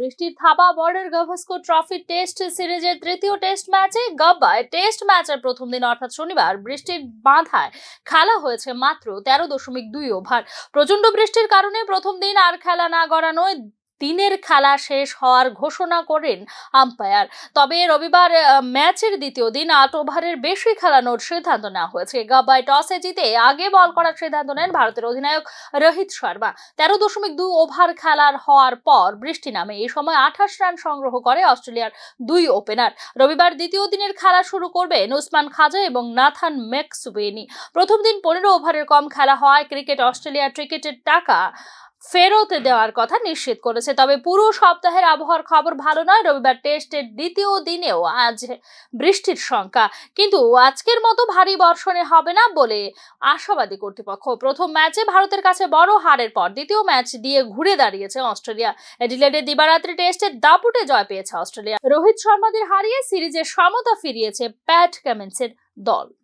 বৃষ্টির থাবা border Gavaskar trophy test সিরিজের তৃতীয় টেস্ট ম্যাচে গাব্বায় টেস্ট ম্যাচের প্রথম দিন অর্থাৎ শনিবার বৃষ্টির বাধায় খেলা হয়েছে মাত্র 13.2 ওভার। প্রচন্ড বৃষ্টির কারণে প্রথম দিন আর খেলা না গড়ানোয় দিনের খেলা শেষ হওয়ার ঘোষণা করেন আম্পায়ার। তবে রবিবার ম্যাচের দ্বিতীয় দিন 8 ওভারের বেশি খেলানোর সিদ্ধান্ত নেওয়া হয়েছে। গাব্বায় টসে জিতে আগে বল করার সিদ্ধান্ত নেন ভারতের অধিনায়ক রোহিত শর্মা। 13.2 ওভার খেলার হওয়ার পর বৃষ্টি নামে। এই সময় 28 রান সংগ্রহ করে অস্ট্রেলিয়ার দুই ওপেনার। রবিবার দ্বিতীয় দিনের খেলা শুরু করবেন উসমান খাজা এবং নাথান ম্যাকসওয়েনি। প্রথম দিন 15 ওভারের কম খেলা হওয়ায় ক্রিকেট অস্ট্রেলিয়ার টিকিটের টাকা ফেরত দেওয়ার কথা নিশ্চিত করেছে। তবে পুরো সপ্তাহের আবহাওয়ার খবর ভালো নয়। রবিবার টেস্টের দ্বিতীয় দিনেও আজ বৃষ্টির শঙ্কা, কিন্তু আজকের মতো ভারী বর্ষণে হবে না বলে আশাবাদী কর্তৃপক্ষ। প্রথম ম্যাচে ভারতের কাছে বড় হারের পর দ্বিতীয় ম্যাচ দিয়ে ঘুরে দাঁড়িয়েছে অস্ট্রেলিয়া। অ্যাডিলেডে দিবারাত্রি টেস্টের দাপুটে জয় পেয়েছে অস্ট্রেলিয়া। রোহিত শর্মাদের হারিয়ে সিরিজের সমতা ফিরিয়েছে প্যাট কামিন্সের দল।